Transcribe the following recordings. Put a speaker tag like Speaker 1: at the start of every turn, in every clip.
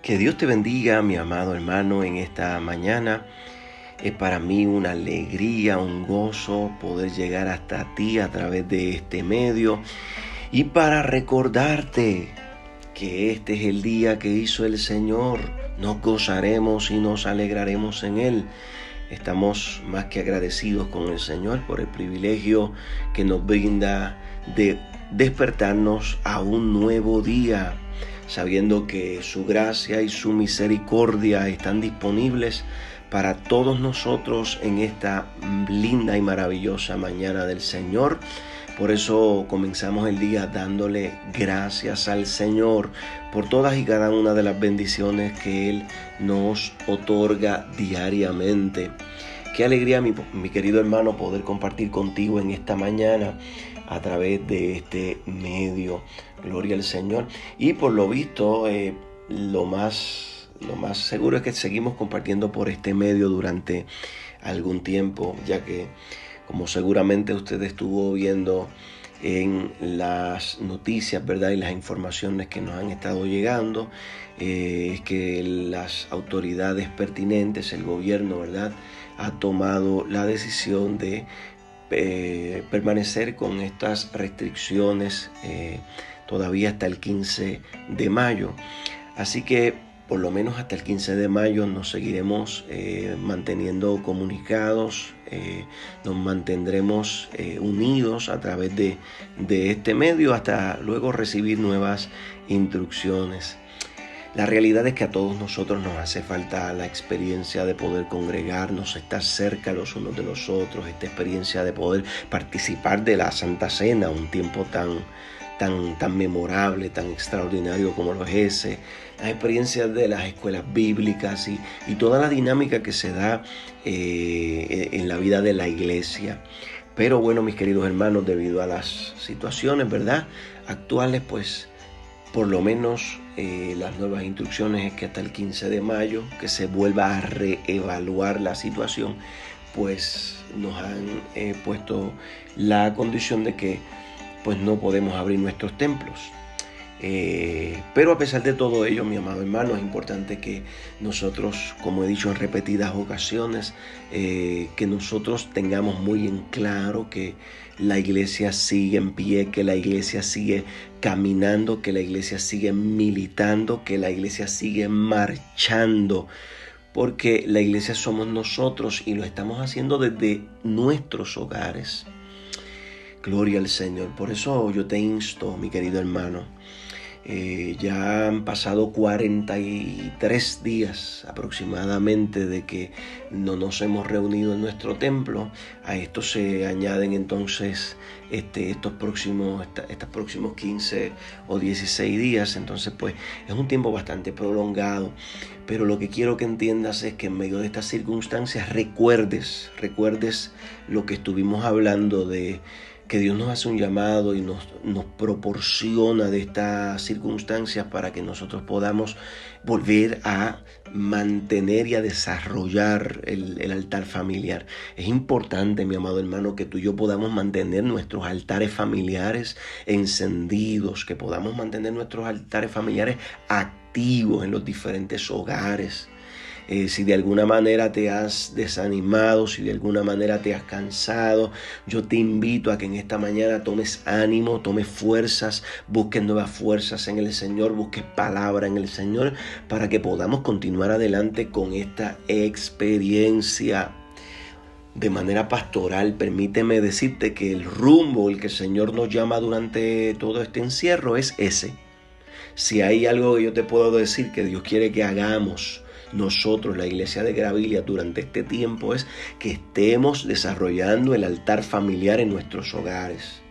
Speaker 1: Que Dios te bendiga, mi amado hermano, en esta mañana. Es para mí una alegría, un gozo poder llegar hasta ti a través de este medio y para recordarte que este es el día que hizo el Señor. Nos gozaremos y nos alegraremos en Él. Estamos más que agradecidos con el Señor por el privilegio que nos brinda de despertarnos a un nuevo día, sabiendo que su gracia y su misericordia están disponibles para todos nosotros en esta linda y maravillosa mañana del Señor. Por eso comenzamos el día dándole gracias al Señor por todas y cada una de las bendiciones que Él nos otorga diariamente. Qué alegría, mi querido hermano, poder compartir contigo en esta mañana a través de este medio. Gloria al Señor. Y por lo visto, lo más seguro es que seguimos compartiendo por este medio durante algún tiempo, ya que, como seguramente usted estuvo viendo en las noticias, ¿verdad? Y las informaciones que nos han estado llegando, es que las autoridades pertinentes, el gobierno, ¿verdad?, ha tomado la decisión de permanecer con estas restricciones todavía hasta el 15 de mayo. Así que por lo menos hasta el 15 de mayo nos seguiremos manteniendo comunicados, nos mantendremos unidos a través de este medio hasta luego recibir nuevas instrucciones. La realidad es que a todos nosotros nos hace falta la experiencia de poder congregarnos, estar cerca los unos de los otros, esta experiencia de poder participar de la Santa Cena, un tiempo tan memorable, tan extraordinario como lo es ese, las experiencias de las escuelas bíblicas y toda la dinámica que se da en la vida de la iglesia. Pero bueno, mis queridos hermanos, debido a las situaciones, ¿verdad?, actuales, pues por lo menos las nuevas instrucciones es que hasta el 15 de mayo, que se vuelva a reevaluar la situación, pues nos han puesto la condición de que pues no podemos abrir nuestros templos. Pero a pesar de todo ello, mi amado hermano, es importante que nosotros, como he dicho en repetidas ocasiones, que nosotros tengamos muy en claro que la iglesia sigue en pie, que la iglesia sigue caminando, que la iglesia sigue militando, que la iglesia sigue marchando, porque la iglesia somos nosotros y lo estamos haciendo desde nuestros hogares. Gloria al Señor. Por eso yo te insto, mi querido hermano. Ya han pasado 43 días aproximadamente de que no nos hemos reunido en nuestro templo. A esto se añaden entonces estos próximos 15 o 16 días. Entonces pues es un tiempo bastante prolongado. Pero lo que quiero que entiendas es que en medio de estas circunstancias recuerdes lo que estuvimos hablando de que Dios nos hace un llamado y nos proporciona de estas circunstancias para que nosotros podamos volver a mantener y a desarrollar el altar familiar. Es importante, mi amado hermano, que tú y yo podamos mantener nuestros altares familiares encendidos, que podamos mantener nuestros altares familiares activos en los diferentes hogares. Si de alguna manera te has desanimado, si de alguna manera te has cansado, yo te invito a que en esta mañana tomes ánimo, tomes fuerzas, busques nuevas fuerzas en el Señor, busques palabra en el Señor para que podamos continuar adelante con esta experiencia. De manera pastoral, permíteme decirte que el rumbo, el que el Señor nos llama durante todo este encierro es ese. Si hay algo que yo te puedo decir que Dios quiere que hagamos nosotros, la iglesia de Gravilia, durante este tiempo, es que estemos desarrollando el altar familiar en nuestros hogares.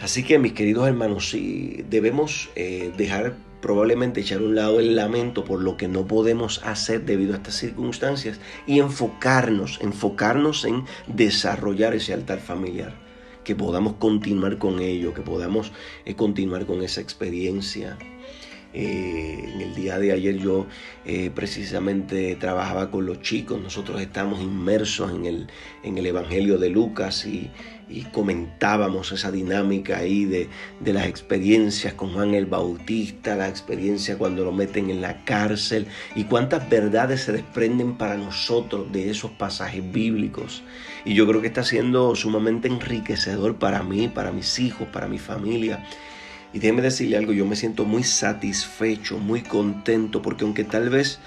Speaker 1: Así que, mis queridos hermanos, sí, debemos dejar probablemente echar a un lado el lamento por lo que no podemos hacer debido a estas circunstancias y enfocarnos en desarrollar ese altar familiar, que podamos continuar con ello, que podamos continuar con esa experiencia. En el día de ayer yo precisamente trabajaba con los chicos. Nosotros estamos inmersos en el Evangelio de Lucas y comentábamos esa dinámica ahí de las experiencias con Juan el Bautista, la experiencia cuando lo meten en la cárcel y cuántas verdades se desprenden para nosotros de esos pasajes bíblicos. Y yo creo que está siendo sumamente enriquecedor para mí, para mis hijos, para mi familia. Y déjeme decirle algo, yo me siento muy satisfecho, muy contento, porque aunque tal vez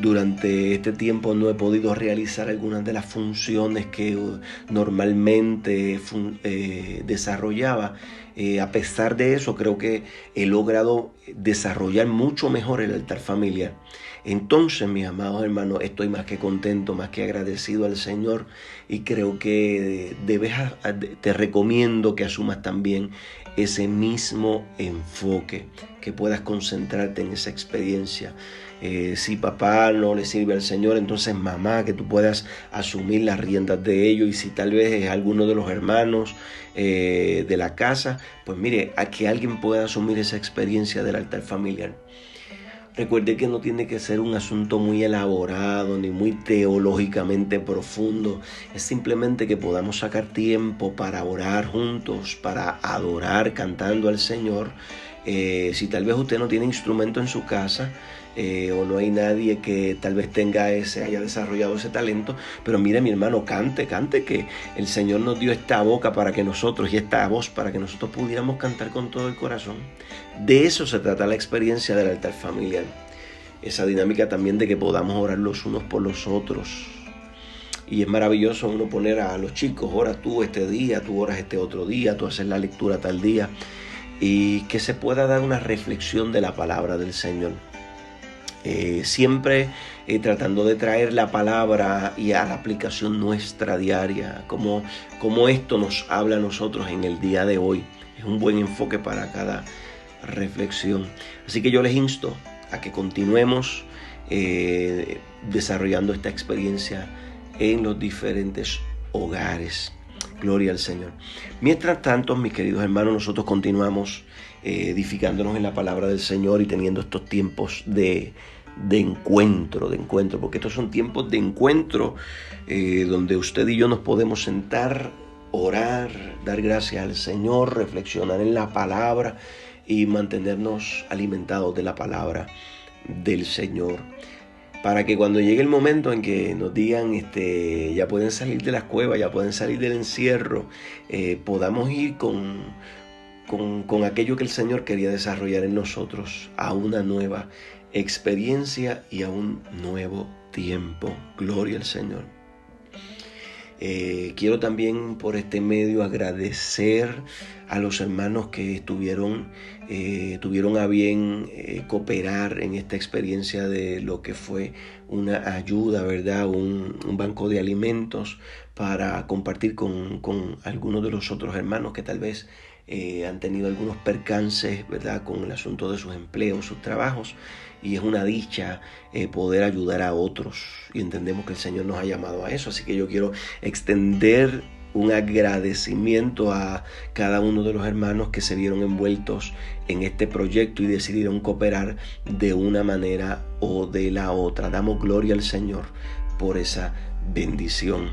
Speaker 1: durante este tiempo no he podido realizar algunas de las funciones que normalmente desarrollaba, a pesar de eso creo que he logrado desarrollar mucho mejor el altar familiar. Entonces, mis amados hermanos, estoy más que contento, más que agradecido al Señor, y creo que te recomiendo que asumas también ese mismo enfoque, que puedas concentrarte en esa experiencia. Si papá no le sirve al Señor, entonces mamá, que tú puedas asumir las riendas de ello, y si tal vez es alguno de los hermanos de la casa, pues mire, a que alguien pueda asumir esa experiencia del altar familiar. Recuerde que no tiene que ser un asunto muy elaborado ni muy teológicamente profundo. Es simplemente que podamos sacar tiempo para orar juntos, para adorar cantando al Señor. Si tal vez usted no tiene instrumento en su casa, o no hay nadie que tal vez haya desarrollado ese talento, pero mire, mi hermano, cante, que el Señor nos dio esta boca para que nosotros, y esta voz para que nosotros pudiéramos cantar con todo el corazón. De eso se trata la experiencia del altar familiar. Esa dinámica también de que podamos orar los unos por los otros. Y es maravilloso uno poner a los chicos, ora tú este día, tú oras este otro día, tú haces la lectura tal día, y que se pueda dar una reflexión de la palabra del Señor. Siempre tratando de traer la palabra y a la aplicación nuestra diaria, como esto nos habla a nosotros en el día de hoy. Es un buen enfoque para cada reflexión. Así que yo les insto a que continuemos desarrollando esta experiencia en los diferentes hogares. Gloria al Señor. Mientras tanto, mis queridos hermanos, nosotros continuamos edificándonos en la palabra del Señor y teniendo estos tiempos de encuentro, porque estos son tiempos de encuentro donde usted y yo nos podemos sentar, orar, dar gracias al Señor, reflexionar en la palabra y mantenernos alimentados de la palabra del Señor, para que cuando llegue el momento en que nos digan ya pueden salir de las cuevas, ya pueden salir del encierro, podamos ir con aquello que el Señor quería desarrollar en nosotros, a una nueva experiencia y a un nuevo tiempo. Gloria al Señor. Quiero también por este medio agradecer a los hermanos que tuvieron a bien cooperar en esta experiencia de lo que fue una ayuda, ¿verdad? Un banco de alimentos para compartir con algunos de los otros hermanos que tal vez han tenido algunos percances, ¿verdad?, con el asunto de sus empleos, sus trabajos, y es una dicha poder ayudar a otros, y entendemos que el Señor nos ha llamado a eso. Así que yo quiero extender un agradecimiento a cada uno de los hermanos que se vieron envueltos en este proyecto y decidieron cooperar de una manera o de la otra. Damos gloria al Señor por esa bendición.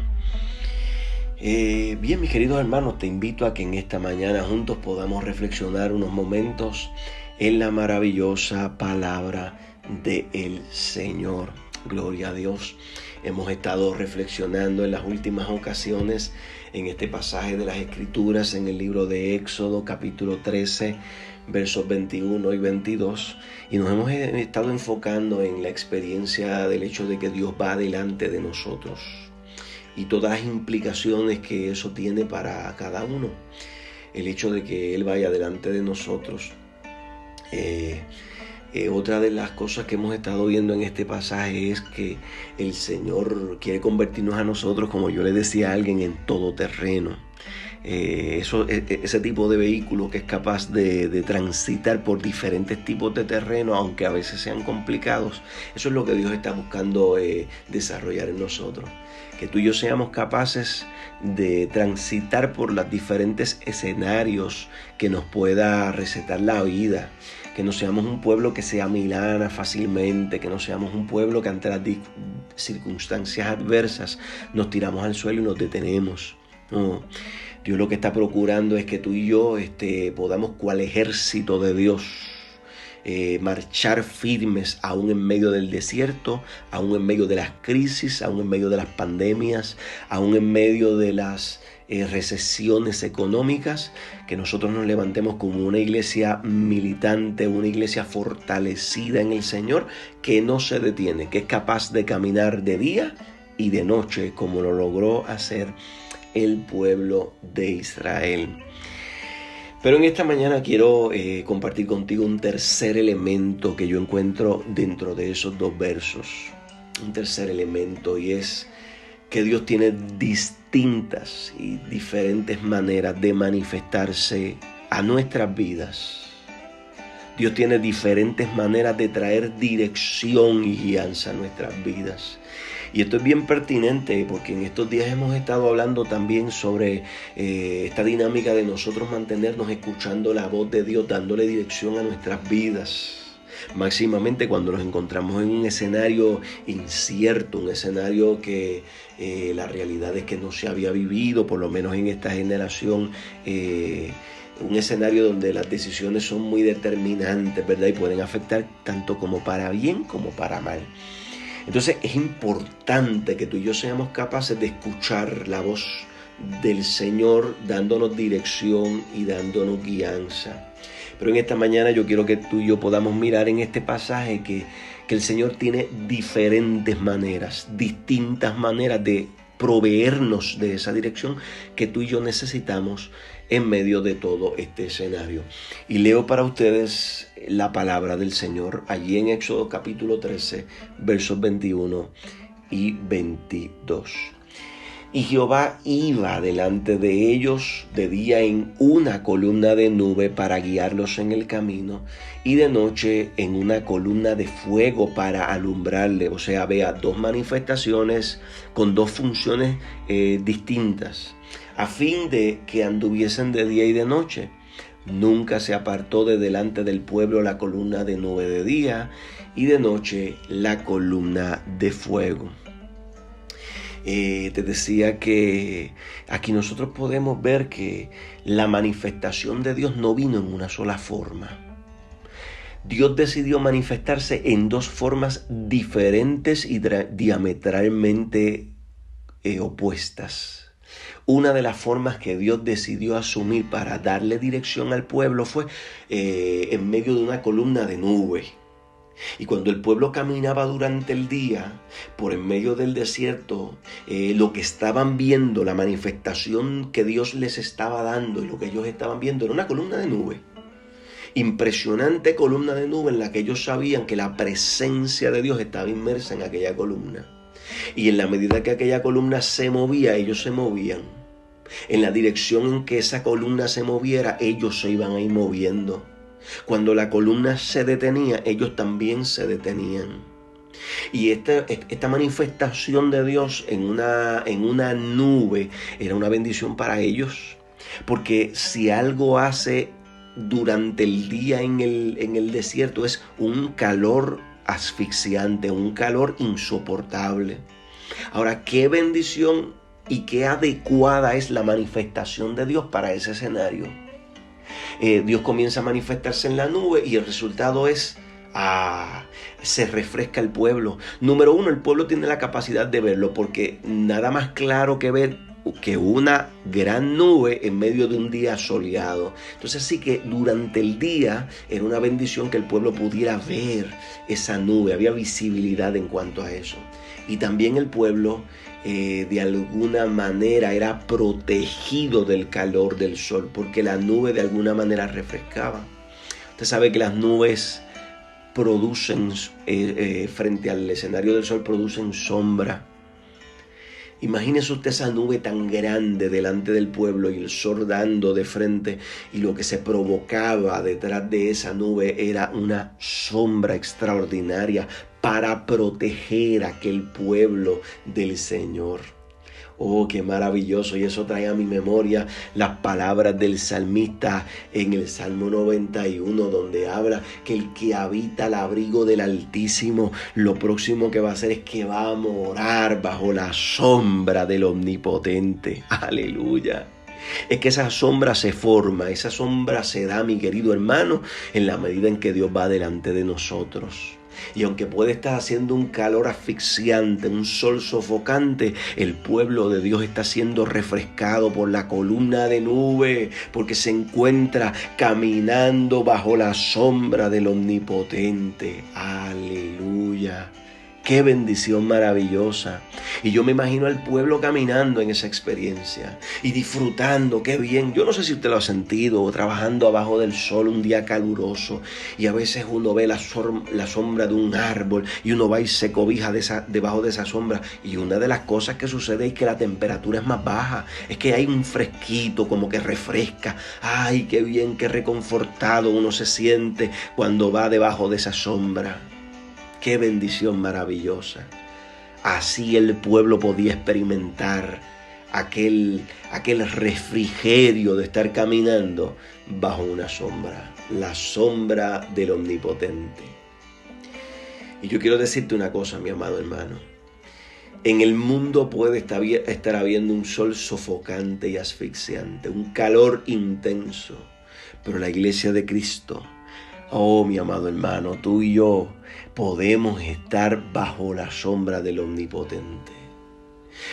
Speaker 1: Bien, mis queridos hermanos, te invito a que en esta mañana juntos podamos reflexionar unos momentos en la maravillosa palabra del Señor. Gloria a Dios. Hemos estado reflexionando en las últimas ocasiones en este pasaje de las Escrituras, en el libro de Éxodo, capítulo 13, versos 21 y 22, y nos hemos estado enfocando en la experiencia del hecho de que Dios va delante de nosotros y todas las implicaciones que eso tiene para cada uno. El hecho de que Él vaya delante de nosotros. Otra de las cosas que hemos estado viendo en este pasaje es que el Señor quiere convertirnos a nosotros, como yo le decía a alguien, en todoterreno. Ese tipo de vehículo que es capaz de transitar por diferentes tipos de terreno, aunque a veces sean complicados. Eso es lo que Dios está buscando desarrollar en nosotros. Que tú y yo seamos capaces de transitar por los diferentes escenarios que nos pueda recetar la vida. que no seamos un pueblo que se amilana fácilmente, que no seamos un pueblo que ante las circunstancias adversas nos tiramos al suelo y nos detenemos. No, Dios lo que está procurando es que tú y yo podamos, cual ejército de Dios, marchar firmes aún en medio del desierto, aún en medio de las crisis, aún en medio de las pandemias, aún en medio de las recesiones económicas, que nosotros nos levantemos como una iglesia militante, una iglesia fortalecida en el Señor, que no se detiene, que es capaz de caminar de día y de noche, como lo logró hacer el pueblo de Israel. Pero en esta mañana quiero compartir contigo un tercer elemento que yo encuentro dentro de esos dos versos. Un tercer elemento, y es que Dios tiene distintas y diferentes maneras de manifestarse a nuestras vidas. Dios tiene diferentes maneras de traer dirección y guianza a nuestras vidas. Y esto es bien pertinente porque en estos días hemos estado hablando también sobre esta dinámica de nosotros mantenernos escuchando la voz de Dios, dándole dirección a nuestras vidas. Máximamente cuando nos encontramos en un escenario incierto, un escenario que la realidad es que no se había vivido, por lo menos en esta generación, un escenario donde las decisiones son muy determinantes, ¿verdad? Y pueden afectar tanto como para bien como para mal. Entonces es importante que tú y yo seamos capaces de escuchar la voz del Señor dándonos dirección y dándonos guianza. Pero en esta mañana yo quiero que tú y yo podamos mirar en este pasaje que el Señor tiene diferentes maneras, distintas maneras de proveernos de esa dirección que tú y yo necesitamos en medio de todo este escenario. Y leo para ustedes la palabra del Señor allí en Éxodo capítulo 13, versos 21 y 22. Y Jehová iba delante de ellos de día en una columna de nube para guiarlos en el camino, y de noche en una columna de fuego para alumbrarle. O sea, vea, dos manifestaciones con dos funciones distintas, a fin de que anduviesen de día y de noche. Nunca se apartó de delante del pueblo la columna de nube de día, y de noche la columna de fuego. Te decía que aquí nosotros podemos ver que la manifestación de Dios no vino en una sola forma. Dios decidió manifestarse en dos formas diferentes y diametralmente opuestas. Una de las formas que Dios decidió asumir para darle dirección al pueblo fue en medio de una columna de nube. Y cuando el pueblo caminaba durante el día por en medio del desierto, lo que estaban viendo, la manifestación que Dios les estaba dando y lo que ellos estaban viendo era una columna de nube. Impresionante columna de nube en la que ellos sabían que la presencia de Dios estaba inmersa en aquella columna. Y en la medida que aquella columna se movía, ellos se movían. En la dirección en que esa columna se moviera, ellos se iban a ir moviendo. Cuando la columna se detenía, ellos también se detenían. Y esta manifestación de Dios en una nube era una bendición para ellos. Porque si algo hace durante el día en el desierto es un calor asfixiante, un calor insoportable. Ahora, qué bendición y qué adecuada es la manifestación de Dios para ese escenario. Dios comienza a manifestarse en la nube y el resultado es se refresca el pueblo. Número uno, el pueblo tiene la capacidad de verlo, porque nada más claro que ver que una gran nube en medio de un día soleado. Entonces sí que durante el día era una bendición que el pueblo pudiera ver esa nube, había visibilidad en cuanto a eso. Y también el pueblo de alguna manera era protegido del calor del sol, porque la nube de alguna manera refrescaba. Usted sabe que las nubes producen, frente al escenario del sol, producen sombra. Imagínese usted esa nube tan grande delante del pueblo y el sol dando de frente, y lo que se provocaba detrás de esa nube era una sombra extraordinaria para proteger a aquel pueblo del Señor. Oh, qué maravilloso. Y eso trae a mi memoria las palabras del salmista en el Salmo 91, donde habla que el que habita al abrigo del Altísimo, lo próximo que va a hacer es que va a morar bajo la sombra del Omnipotente. Aleluya. Es que esa sombra se forma, esa sombra se da, mi querido hermano, en la medida en que Dios va delante de nosotros. Y aunque puede estar haciendo un calor asfixiante, un sol sofocante, el pueblo de Dios está siendo refrescado por la columna de nube, porque se encuentra caminando bajo la sombra del Omnipotente. Aleluya. Qué bendición maravillosa. Y yo me imagino al pueblo caminando en esa experiencia y disfrutando, qué bien. Yo no sé si usted lo ha sentido, trabajando abajo del sol un día caluroso, y a veces uno ve la sombra de un árbol y uno va y se cobija debajo de esa sombra, y una de las cosas que sucede es que la temperatura es más baja, es que hay un fresquito como que refresca. Ay, qué bien, qué reconfortado uno se siente cuando va debajo de esa sombra. Qué bendición maravillosa. Así el pueblo podía experimentar aquel refrigerio de estar caminando bajo una sombra, la sombra del Omnipotente. Y yo quiero decirte una cosa, mi amado hermano. En el mundo puede estar habiendo un sol sofocante y asfixiante, un calor intenso, pero la iglesia de Cristo, oh, mi amado hermano, tú y yo podemos estar bajo la sombra del Omnipotente.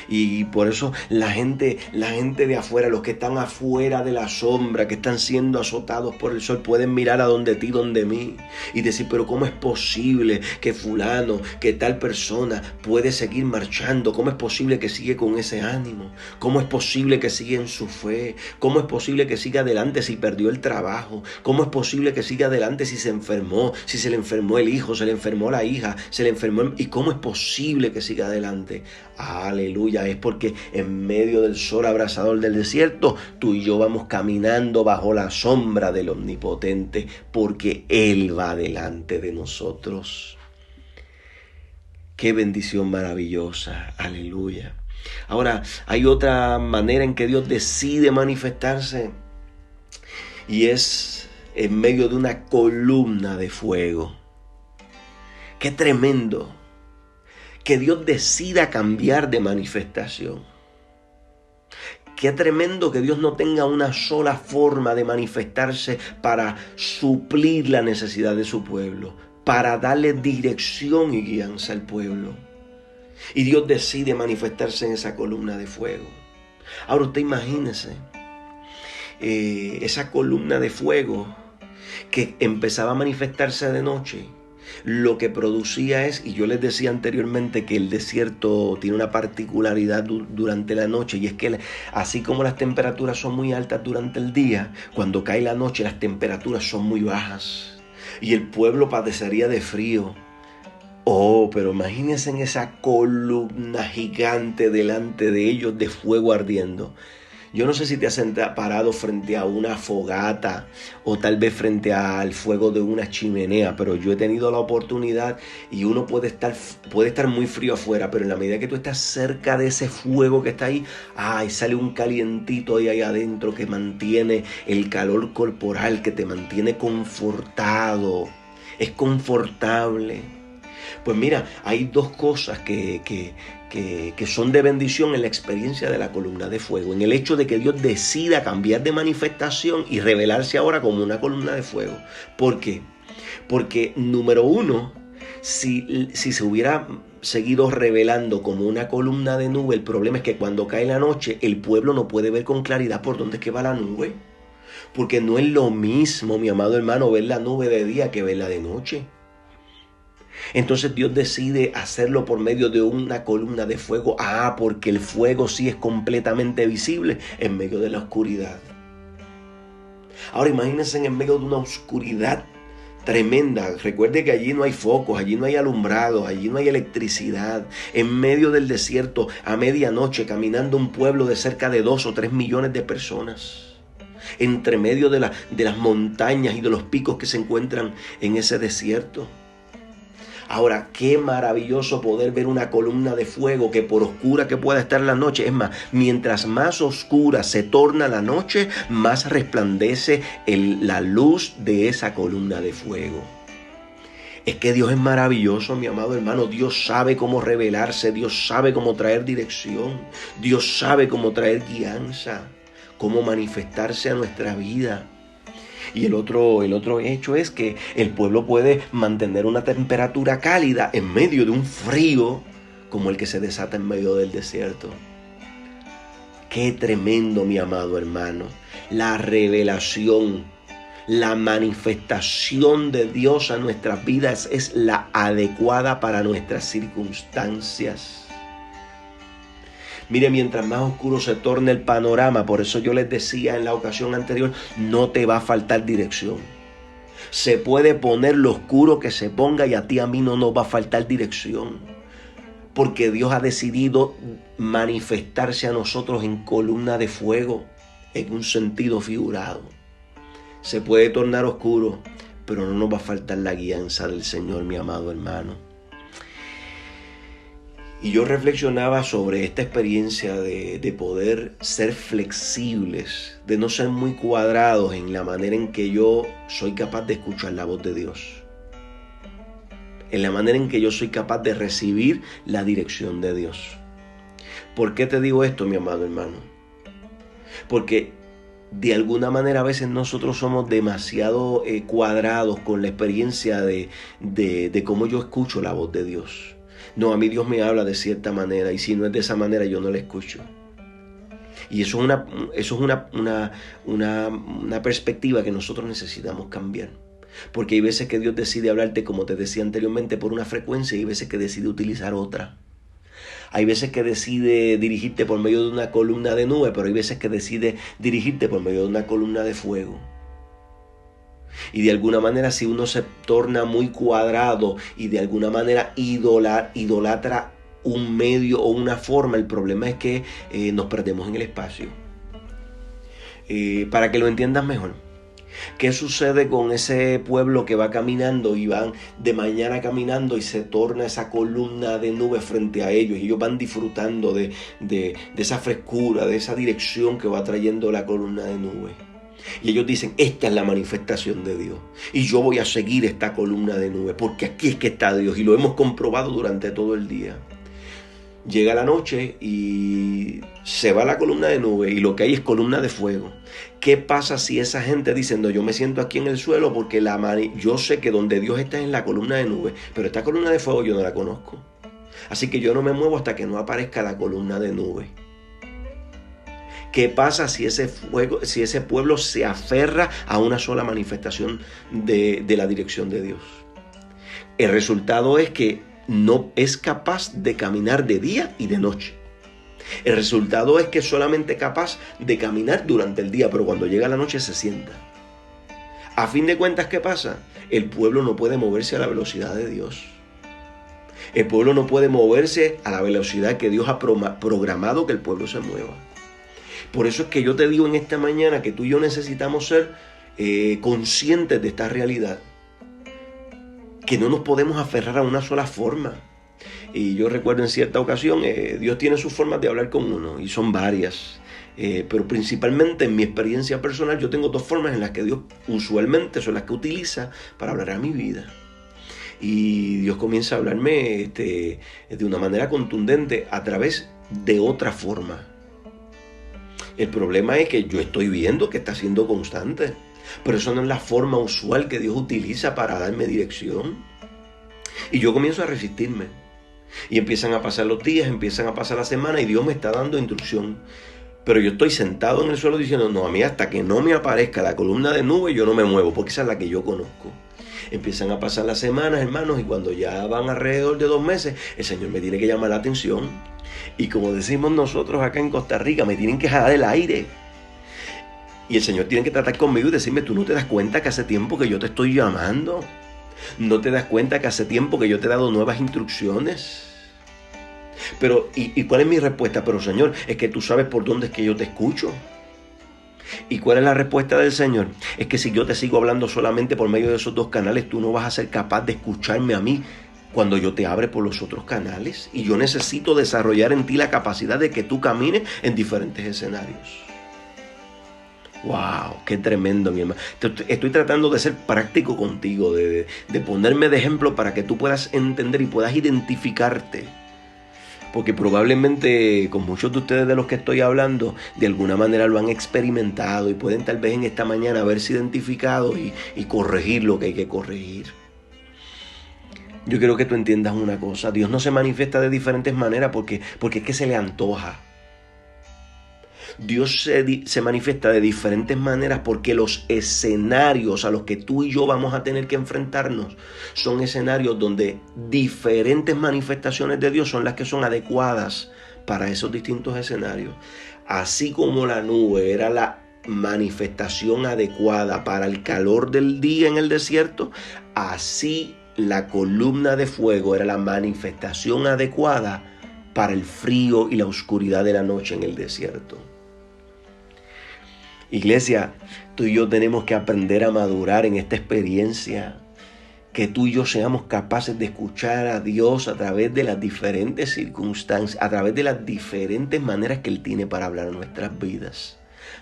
Speaker 1: Y por eso la gente de afuera, los que están afuera de la sombra, que están siendo azotados por el sol, pueden mirar a donde ti, donde mí, y decir, pero ¿cómo es posible que fulano, que tal persona puede seguir marchando? ¿Cómo es posible que sigue con ese ánimo? ¿Cómo es posible que siga en su fe? ¿Cómo es posible que siga adelante si perdió el trabajo? ¿Cómo es posible que siga adelante si se enfermó? Si se le enfermó el hijo, se le enfermó la hija, se le enfermó... ¿Y cómo es posible que siga adelante? Aleluya, es porque en medio del sol abrasador del desierto, tú y yo vamos caminando bajo la sombra del Omnipotente, porque Él va delante de nosotros. Qué bendición maravillosa, aleluya. Ahora, hay otra manera en que Dios decide manifestarse, y es en medio de una columna de fuego. Qué tremendo que Dios decida cambiar de manifestación. Qué tremendo que Dios no tenga una sola forma de manifestarse para suplir la necesidad de su pueblo, para darle dirección y guianza al pueblo. Y Dios decide manifestarse en esa columna de fuego. Ahora usted imagínese esa columna de fuego que empezaba a manifestarse de noche. Lo que producía es, y yo les decía anteriormente que el desierto tiene una particularidad durante la noche, y es que así como las temperaturas son muy altas durante el día, cuando cae la noche las temperaturas son muy bajas y el pueblo padecería de frío. Oh, pero imagínense en esa columna gigante delante de ellos de fuego ardiendo. Yo no sé si te has parado frente a una fogata o tal vez frente al fuego de una chimenea, pero yo he tenido la oportunidad, y uno puede estar muy frío afuera, pero en la medida que tú estás cerca de ese fuego que está ahí, sale un calientito ahí adentro que mantiene el calor corporal, que te mantiene confortado. Es confortable. Pues mira, hay dos cosas que son de bendición en la experiencia de la columna de fuego, en el hecho de que Dios decida cambiar de manifestación y revelarse ahora como una columna de fuego. ¿Por qué? Porque número uno, si se hubiera seguido revelando como una columna de nube, el problema es que cuando cae la noche el pueblo no puede ver con claridad por dónde es que va la nube, porque no es lo mismo, mi amado hermano, ver la nube de día que verla de noche. Entonces Dios decide hacerlo por medio de una columna de fuego. Porque el fuego sí es completamente visible en medio de la oscuridad. Ahora imagínense en medio de una oscuridad tremenda. Recuerde que allí no hay focos, allí no hay alumbrado, allí no hay electricidad. En medio del desierto, a medianoche, caminando un pueblo de cerca de 2 o 3 millones de personas. Entre medio de las montañas y de los picos que se encuentran en ese desierto. Ahora, qué maravilloso poder ver una columna de fuego que por oscura que pueda estar la noche, es más, mientras más oscura se torna la noche, más resplandece la luz de esa columna de fuego. Es que Dios es maravilloso, mi amado hermano. Dios sabe cómo revelarse, Dios sabe cómo traer dirección, Dios sabe cómo traer guianza, cómo manifestarse a nuestra vida. Y el otro hecho es que el pueblo puede mantener una temperatura cálida en medio de un frío como el que se desata en medio del desierto. Qué tremendo, mi amado hermano. La revelación, la manifestación de Dios a nuestras vidas es la adecuada para nuestras circunstancias. Mire, mientras más oscuro se torne el panorama, por eso yo les decía en la ocasión anterior, no te va a faltar dirección. Se puede poner lo oscuro que se ponga y a ti, a mí no nos va a faltar dirección. Porque Dios ha decidido manifestarse a nosotros en columna de fuego, en un sentido figurado. Se puede tornar oscuro, pero no nos va a faltar la guianza del Señor, mi amado hermano. Y yo reflexionaba sobre esta experiencia de poder ser flexibles, de no ser muy cuadrados en la manera en que yo soy capaz de escuchar la voz de Dios, en la manera en que yo soy capaz de recibir la dirección de Dios. ¿Por qué te digo esto, mi amado hermano? Porque de alguna manera a veces nosotros somos demasiado cuadrados con la experiencia de cómo yo escucho la voz de Dios. No, a mí Dios me habla de cierta manera y si no es de esa manera yo no la escucho. Y eso es una perspectiva que nosotros necesitamos cambiar. Porque hay veces que Dios decide hablarte, como te decía anteriormente, por una frecuencia y hay veces que decide utilizar otra. Hay veces que decide dirigirte por medio de una columna de nube, pero hay veces que decide dirigirte por medio de una columna de fuego. Y de alguna manera, si uno se torna muy cuadrado y de alguna manera idolatra un medio o una forma, el problema es que nos perdemos en el espacio. Para que lo entiendas mejor, ¿qué sucede con ese pueblo que va caminando y van de mañana caminando y se torna esa columna de nube frente a ellos? Y ellos van disfrutando de esa frescura, de esa dirección que va trayendo la columna de nube. Y ellos dicen, esta es la manifestación de Dios. Y yo voy a seguir esta columna de nube, porque aquí es que está Dios. Y lo hemos comprobado durante todo el día. Llega la noche y se va la columna de nube y lo que hay es columna de fuego. ¿Qué pasa si esa gente dice, no, yo me siento aquí en el suelo porque yo sé que donde Dios está es en la columna de nube, pero esta columna de fuego yo no la conozco? Así que yo no me muevo hasta que no aparezca la columna de nube. ¿Qué pasa si ese pueblo se aferra a una sola manifestación de la dirección de Dios? El resultado es que no es capaz de caminar de día y de noche. El resultado es que es solamente capaz de caminar durante el día, pero cuando llega la noche se sienta. A fin de cuentas, ¿qué pasa? El pueblo no puede moverse a la velocidad de Dios. El pueblo no puede moverse a la velocidad que Dios ha programado que el pueblo se mueva. Por eso es que yo te digo en esta mañana que tú y yo necesitamos ser conscientes de esta realidad. Que no nos podemos aferrar a una sola forma. Y yo recuerdo en cierta ocasión, Dios tiene sus formas de hablar con uno, y son varias. Pero principalmente en mi experiencia personal, yo tengo dos formas en las que Dios usualmente son las que utiliza para hablar a mi vida. Y Dios comienza a hablarme de una manera contundente a través de otra forma. El problema es que yo estoy viendo que está siendo constante, pero eso no es la forma usual que Dios utiliza para darme dirección. Y yo comienzo a resistirme. Y empiezan a pasar los días, empiezan a pasar las semanas y Dios me está dando instrucción. Pero yo estoy sentado en el suelo diciendo, no, a mí hasta que no me aparezca la columna de nube yo no me muevo, porque esa es la que yo conozco. Empiezan a pasar las semanas, hermanos, y cuando ya van alrededor de 2 meses, el Señor me tiene que llamar la atención. Y como decimos nosotros acá en Costa Rica, me tienen que jalar el aire. Y el Señor tiene que tratar conmigo y decirme, tú no te das cuenta que hace tiempo que yo te estoy llamando. No te das cuenta que hace tiempo que yo te he dado nuevas instrucciones. Pero, ¿y cuál es mi respuesta? Pero Señor, es que tú sabes por dónde es que yo te escucho. ¿Y cuál es la respuesta del Señor? Es que si yo te sigo hablando solamente por medio de esos 2 canales, tú no vas a ser capaz de escucharme a mí cuando yo te abro por los otros canales y yo necesito desarrollar en ti la capacidad de que tú camines en diferentes escenarios. ¡Wow! ¡Qué tremendo, mi hermano! Estoy tratando de ser práctico contigo, de ponerme de ejemplo para que tú puedas entender y puedas identificarte. Porque probablemente con muchos de ustedes de los que estoy hablando, de alguna manera lo han experimentado y pueden tal vez en esta mañana haberse identificado y corregir lo que hay que corregir. Yo quiero que tú entiendas una cosa. Dios no se manifiesta de diferentes maneras porque es que se le antoja. Dios se manifiesta de diferentes maneras porque los escenarios a los que tú y yo vamos a tener que enfrentarnos son escenarios donde diferentes manifestaciones de Dios son las que son adecuadas para esos distintos escenarios. Así como la nube era la manifestación adecuada para el calor del día en el desierto, así la columna de fuego era la manifestación adecuada para el frío y la oscuridad de la noche en el desierto. Iglesia, tú y yo tenemos que aprender a madurar en esta experiencia, que tú y yo seamos capaces de escuchar a Dios a través de las diferentes circunstancias, a través de las diferentes maneras que Él tiene para hablar a nuestras vidas.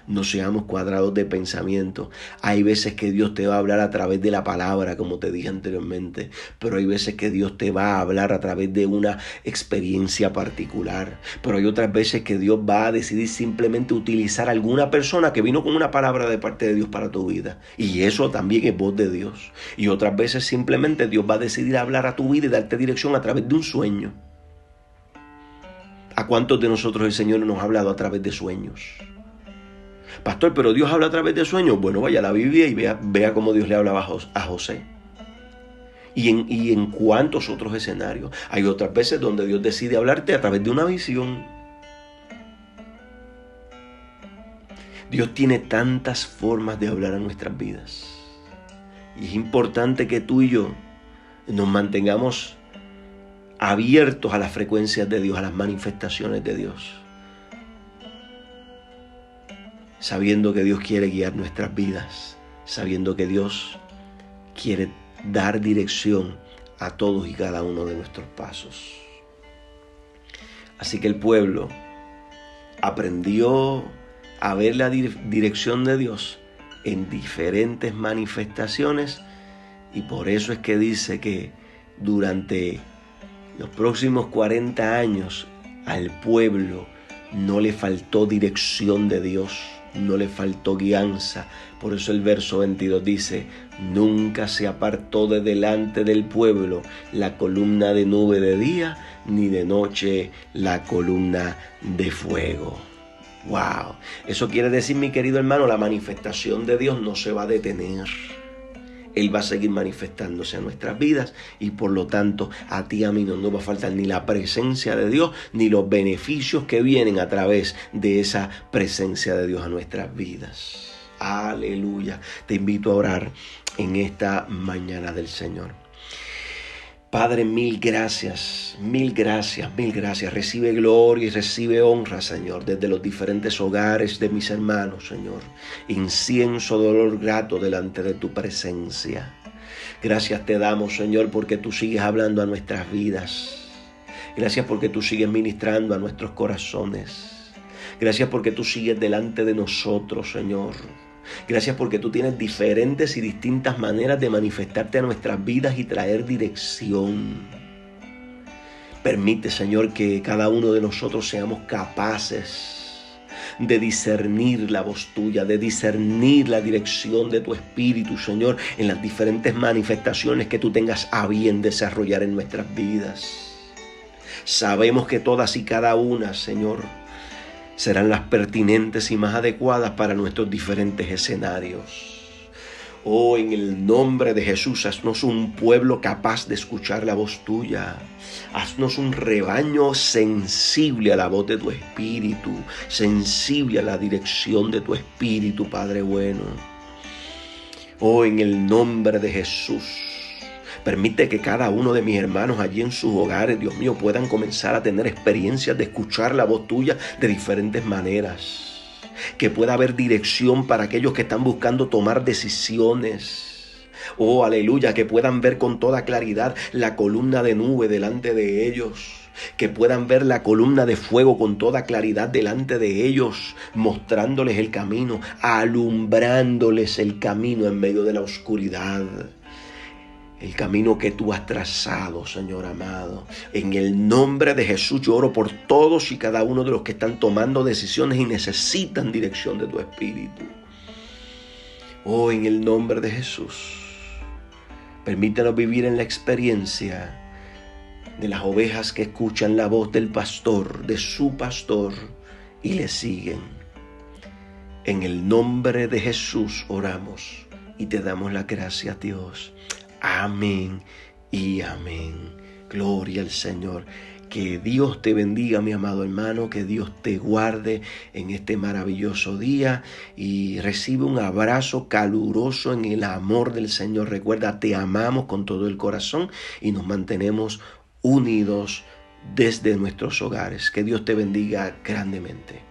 Speaker 1: No seamos cuadrados de pensamiento. Hay veces que Dios te va a hablar a través de la palabra, como te dije anteriormente, pero hay veces que Dios te va a hablar a través de una experiencia particular. Pero hay otras veces que Dios va a decidir simplemente utilizar a alguna persona que vino con una palabra de parte de Dios para tu vida. Y eso también es voz de Dios. Y otras veces simplemente Dios va a decidir hablar a tu vida y darte dirección a través de un sueño. ¿A cuántos de nosotros el Señor nos ha hablado a través de sueños? Pastor, pero Dios habla a través de sueños. Bueno, vaya a la Biblia y vea cómo Dios le hablaba a José. Y en cuántos otros escenarios. Hay otras veces donde Dios decide hablarte a través de una visión. Dios tiene tantas formas de hablar a nuestras vidas. Y es importante que tú y yo nos mantengamos abiertos a las frecuencias de Dios, a las manifestaciones de Dios. Sabiendo que Dios quiere guiar nuestras vidas, sabiendo que Dios quiere dar dirección a todos y cada uno de nuestros pasos. Así que el pueblo aprendió a ver la dirección de Dios en diferentes manifestaciones y por eso es que dice que durante los próximos 40 años al pueblo no le faltó dirección de Dios. No le faltó guianza. Por eso el verso 22 dice: nunca se apartó de delante del pueblo la columna de nube de día, ni de noche la columna de fuego. ¡Wow! Eso quiere decir, mi querido hermano, la manifestación de Dios no se va a detener. Él va a seguir manifestándose en nuestras vidas y por lo tanto a ti y a mí no nos va a faltar ni la presencia de Dios ni los beneficios que vienen a través de esa presencia de Dios a nuestras vidas. Aleluya. Te invito a orar en esta mañana del Señor. Padre, mil gracias, mil gracias, mil gracias. Recibe gloria y recibe honra, Señor, desde los diferentes hogares de mis hermanos, Señor. Incienso de olor grato delante de tu presencia. Gracias te damos, Señor, porque tú sigues hablando a nuestras vidas. Gracias porque tú sigues ministrando a nuestros corazones. Gracias porque tú sigues delante de nosotros, Señor. Gracias porque tú tienes diferentes y distintas maneras de manifestarte a nuestras vidas y traer dirección. Permite, Señor, que cada uno de nosotros seamos capaces de discernir la voz tuya, de discernir la dirección de tu Espíritu, Señor, en las diferentes manifestaciones que tú tengas a bien desarrollar en nuestras vidas. Sabemos que todas y cada una, Señor, serán las pertinentes y más adecuadas para nuestros diferentes escenarios. Oh, en el nombre de Jesús, haznos un pueblo capaz de escuchar la voz tuya. Haznos un rebaño sensible a la voz de tu Espíritu, sensible a la dirección de tu Espíritu, Padre bueno. Oh, en el nombre de Jesús, permite que cada uno de mis hermanos allí en sus hogares, Dios mío, puedan comenzar a tener experiencias de escuchar la voz tuya de diferentes maneras. Que pueda haber dirección para aquellos que están buscando tomar decisiones. Oh, aleluya, que puedan ver con toda claridad la columna de nube delante de ellos. Que puedan ver la columna de fuego con toda claridad delante de ellos, mostrándoles el camino, alumbrándoles el camino en medio de la oscuridad. El camino que tú has trazado, Señor amado. En el nombre de Jesús yo oro por todos y cada uno de los que están tomando decisiones y necesitan dirección de tu Espíritu. Oh, en el nombre de Jesús, permítanos vivir en la experiencia de las ovejas que escuchan la voz del pastor, de su pastor, y le siguen. En el nombre de Jesús oramos y te damos las gracias, Dios. Amén y amén. Gloria al Señor. Que Dios te bendiga, mi amado hermano, que Dios te guarde en este maravilloso día y recibe un abrazo caluroso en el amor del Señor. Recuerda, te amamos con todo el corazón y nos mantenemos unidos desde nuestros hogares. Que Dios te bendiga grandemente.